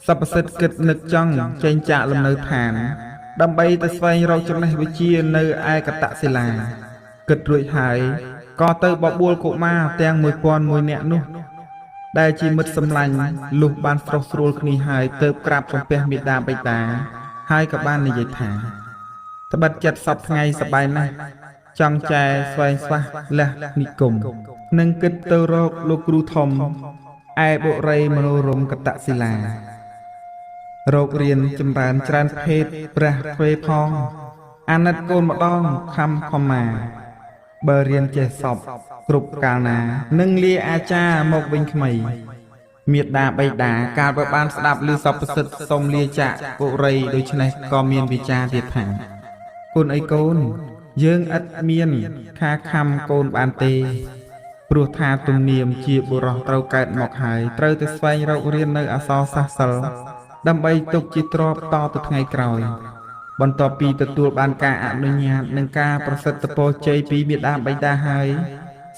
សពសិទ្ធគិតនឹកចង់ចេញចាកលំនៅឋានដើម្បីទៅស្វែងរកចំណេះវិជ្ជានៅឯកតសិលាគិតរួចហើយក៏ទៅបបួលកុមារទាំង1001នាក់នោះដែលជាមិត្តសម្លាញ់លុះបានស្រស់ស្រួលគ្នាហើយទៅក្រាបសំពះមេដាបិតាហើយក៏បាននិយាយថាត្បិតចិត្តសពថ្ងៃសប្បាយណាស់ចង់ចែស្វែងស្វះលះនិគមនឹងគិតទៅរកលោកគ្រូធំឯបុរីមនោរម្យកតសិលារោគរៀនចម្រើនច្រើនភេទព្រះទ្វេផងអាណិតកូនម្ដងខំខមាបើរៀនចេះសពគ្រប់កាលណានឹងលាអាចារ្យមកវិញថ្មីមេដាបៃតាកាលបើបានស្ដាប់ឮសពសិទ្ធសុំលាចាកបុរីដូច្នេះក៏មានវិចារទៀតថាកូនអីកូនយើងឥតមានខាខំកូនបានទេព្រោះថាទំនៀមជាបុរសត្រូវកើតមកហើយត្រូវទៅស្វែងរករៀននៅអក្សរសាស្ត្រសិល្ប៍ដើម្បីទុកជាទ្រព្យតទៅថ្ងៃក្រោយបន្ទាប់ពីទទួលបានការអនុញ្ញាតនិងការប្រសិទ្ធពរជ័យពីមេដាបៃតាហើយ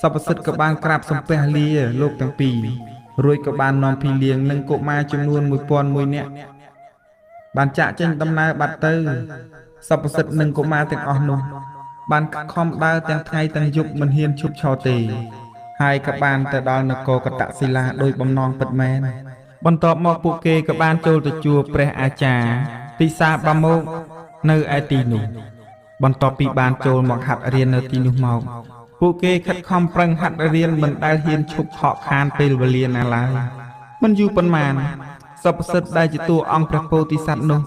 សពសិទ្ធក៏បានក្រាបសំពះលាលោកទាំងពីររួចក៏បាននាំភីលៀងនិងកុមារចំនួន1001នាក់បានចាក់ចេញដំណើរបាត់ទៅសពសិទ្ធនិងកុមារទាំងអស់នោះបានខំដើរទាំងថ្ងៃទាំងយប់មិនហ៊ានឈប់ឈរទេហើយក៏បានទៅដល់នគរកតសិលាដោយបំណងពិតមែនបន្ទាប់មកពួកគេក៏បានចូលទៅជួបព្រះអាចារ្យពិសាបាមកនៅឯទីនោះបន្ទាប់ពីបានចូលមកហាត់រៀននៅទីនោះមកពួកគេខិតខំប្រឹងហាត់រៀនមិនដែលហ៊ានឈប់ខកខានពេលវេលាណាឡើយមិនយូរប៉ុន្មានសពសិទ្ធដែលជាតួអង្គព្រះពោធិសត្វនោះ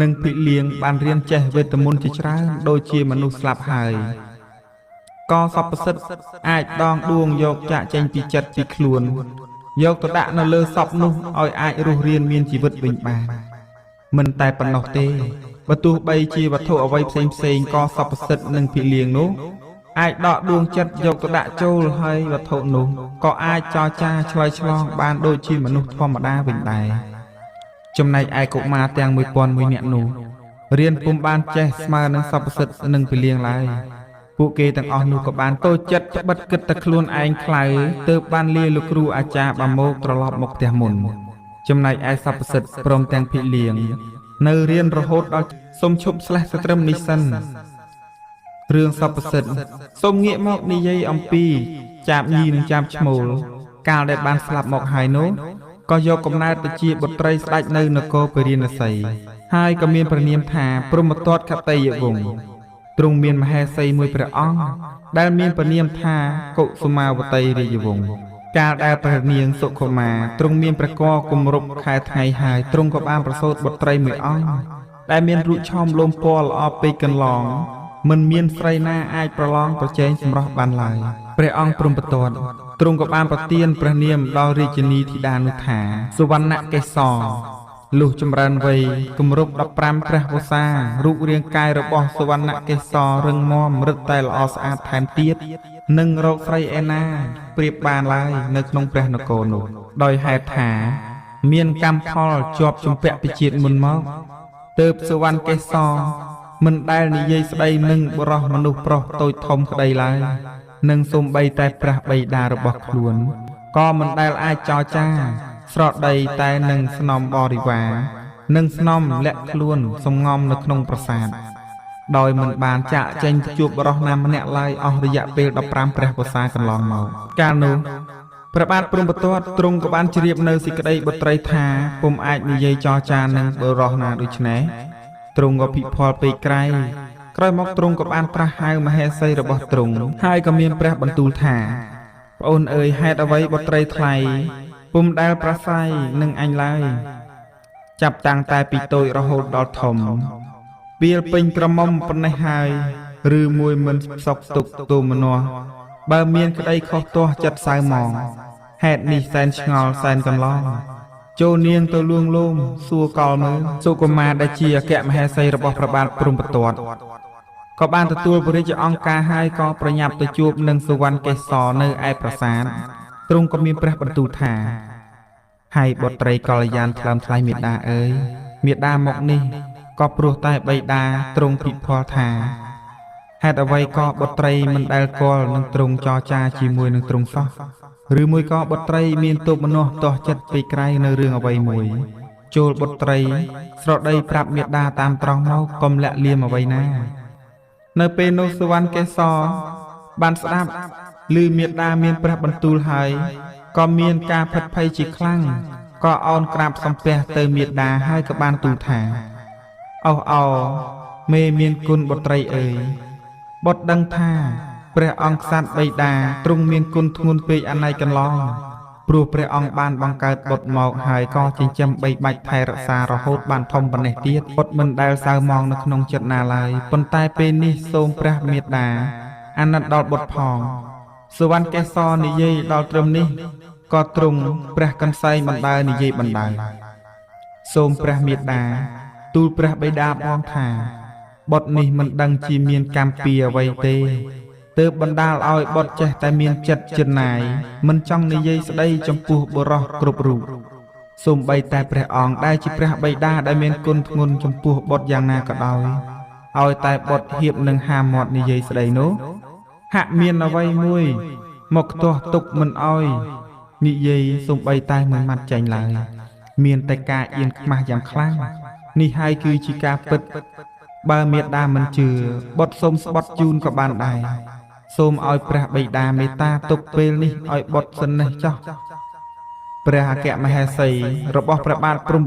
និងភិលៀងបានរៀនចេះវេទមន្តជាច្រើនដូចជាមនុស្សស្លាប់ហើយក៏សពសិទ្ធអាចដងដួងយកចាក់ចេញពីចិត្តពីខ្លួនយកទៅដាក់នៅលើសពនោះឲ្យអាចរស់រានមានជីវិតវិញបានមិនតែប៉ុណ្ណោះទេបើទោះបីជាវត្ថុអ្វីផ្សេងក៏សពសិទ្ធនិងភិលៀងនោះអាចដកដួងចិត្តយកទៅដាក់ចូលហើយវត្ថុនោះក៏អាចចរចាឆ្លើយឆ្លងបានដូចជាមនុស្សធម្មតាវិញដែរចំណែកឯកុមារទាំង1001នាក់នោះរៀនពុំបានចេះស្មើនឹងសពសិទ្ធនិងភិលៀងឡើយពួកគេទាំងអស់នោះក៏បានតូចចិត្តត្បិតគិតតែខ្លួនឯងខ្លៅទើបបានលាលោកគ្រូអាចារ្យបាមកត្រឡប់មកផ្ទះមុនចំណែកឯសពសិទ្ធព្រមទាំងភិលៀងនៅរៀនរហូតដល់សុំឈប់ស្លេះទៅត្រឹមនេះសិនរឿងសពសិទ្ធសូមងាកមកនិយាយអំពីចាបញីនិងចាបឈ្មោលកាលដែលបានស្លាប់មកហើយនោះក៏យកកំណើតទៅជាបុត្រីស្ដេចនៅនគរពរាណសីហើយក៏មានព្រះនាមថាព្រហ្មទត្តខតីយវង្សទ្រង់មានមហេសីមួយព្រះអង្គដែលមានព្រះនាមថាកុសុមាវតីរាជវង្សកាលដែលព្រះនាងសុខុមាទ្រង់មានព្រះគភ៌គម្រប់ខែថ្ងៃហើយទ្រង់ក៏បានប្រសូតបុត្រីមួយអង្គដែលមានរូបឆោមលោមពណ៌ល្អពេកកន្លងមិនមានស្រីណាអាចប្រឡងប្រជែងសម្រស់បានឡើយព្រះអង្គព្រហ្មទត្តទ្រង់ក៏បានប្រទានព្រះនាមដល់រាជិនីធីតានោះថាសុវណ្ណកេសរលុះចម្រើនវ័យគម្រប់15ព្រះវស្សារូបរាងកាយរបស់សុវណ្ណកេសររឹងមាំរឹតតែល្អស្អាតថែមទៀតនឹងរកស្រីឯណាប្រៀបបានឡើយនៅក្នុងព្រះនគរនោះដោយហេតុថាមានកម្មផលជាប់ជំពាក់ពីជាតិមុនមកទើបសុវណ្ណកេសរមិនដែលនិយាយស្ដីនឹងបុរសមនុស្សប្រុសតូចធំក្ដីឡើយនឹងសូម្បីតែព្រះបិតារបស់ខ្លួនក៏មិនដែលអាចចរចាស្រដីតែនឹងស្នំបរិវារនិងស្នំលាក់ខ្លួនសំងំនៅក្នុងប្រាសាទដោយមិនបានចាក់ចេញជួបបុរសណាម្នាក់ឡើយអស់រយៈពេល15ព្រះវស្សាកន្លងមកកាលនោះព្រះបាទព្រហ្មទត្តទ្រង់ក៏បានជ្រាបនៅសេចក្តីបុត្រីថាពុំអាចនិយាយចរចានឹងបុរសណាដូច្នេះទ្រង់ក៏ភិផលពេកក្រៃក្រោយមកទ្រង់ក៏បានត្រាស់ហៅមហេសីរបស់ទ្រង់ហើយក៏មានព្រះបន្ទូលថាប្អូនអើយហេតុអ្វីបុត្រីថ្លៃពុំដែលប្រស័យនឹងអញឡើយចាប់តាំងតែពីតូចរហូតដល់ធំពេលពេញក្រមុំប៉ុណ្ណេះហើយឬមួយមិនសុខទុក្ខទូមនោះបើមានក្តីខុសទាស់ចិត្តសៅហ្មងហេតុនេះសែនឆ្ងល់សែនកន្លងចូលនាងទៅលួងលោមសួរកលមើលសុកុមារដែលជាអគ្គមហេសីរបស់ព្រះបាទព្រហ្មទត្តក៏បានទទួលព្រះរាជអង្គការហើយក៏ប្រញាប់ទៅជួបនឹងសុវណ្ណកេសរនៅឯប្រាសាទទ្រង់ក៏មានព្រះបន្ទូលថាហើយបុត្រីកល្យានថ្លើមថ្លៃមេដាអើយមេដាមកនេះក៏ព្រោះតែបិតាទ្រង់ភិផលថាហេតុអ្វីក៏បុត្រីមិនដែលគល់នឹងទ្រង់ចរចាជាមួយនឹងទ្រង់សោះឬមួយក៏បុត្រីមានទោសមនោះទាស់ចិត្តពេកក្រៃនៅរឿងអ្វីមួយ ចូលបុត្រីស្រដីប្រាប់មេដាតាមត្រង់មកកុំលាក់លៀមអ្វីណានៅពេលនោះសុវណ្ណកេសរបានស្ដាប់ឮមេដាមានព្រះបន្ទូលហើយក៏មានការភិតភ័យជាខ្លាំងក៏អោនក្រាបសំពះទៅមេដាហើយក៏បានទូលថាអោអោមេមានគុណបុត្រីអើយបុត្រដឹងថាព្រះអង្គក្សត្របិតាទ្រង់មានគុណធ្ងន់ពេកអណៃកន្លងព្រោះព្រះអង្គបានបង្កើតបុត្រមកហើយក៏ចិញ្ចឹមបីបាច់ថែរក្សារហូតបានធំប៉ុណ្ណេះទៀតបុត្រមិនដែលសៅមងនៅក្នុងចិត្តណាឡើយប៉ុន្តែពេលនេះសូមព្រះមេត្តាអាណិតដល់បុត្រផងសុវណ្ណកេសរនិយាយដល់ត្រឹមនេះក៏ទ្រង់ព្រះកន្សែងបណ្ដើនិយាយបណ្ដើសូមព្រះមេត្តាទូលព្រះបិតាផងថាបុត្រនេះមិនដឹងជាមានកម្មពីអ្វីទេទើបបណ្ដាលឲ្យបុត្រចេះតែមានចិត្តជិនណាយមិនចង់និយាយស្ដីចំពោះបុរសគ្រប់រូបសូម្បីតែព្រះអង្គដែលជាព្រះបិតាដែលមានគុណធ្ងន់ចំពោះបុត្រយ៉ាងណាក៏ដោយឲ្យតែបុត្រហៀបនឹងហាមាត់និយាយស្ដីនោះហាក់មានអ្វីមួយមកខ្ទាស់ទុកមិនអោយនិយាយសូម្បីតែមួយម៉ាត់ចាញ់ឡើយមានតែការអៀនខ្មាស់យ៉ាងខ្លាំងនេះហើយគឺជាការពិតបើមេដាមិនជឿបុត្រសូមស្បត់ជូនក៏បានដែរសូមឲ្យព្រះបិតាមេត្តាទុកពេលនេះឲ្យបុត្រសិននេះចោះព្រះអគ្គមហេសីរបស់ព្រះបាទព្រហ្ម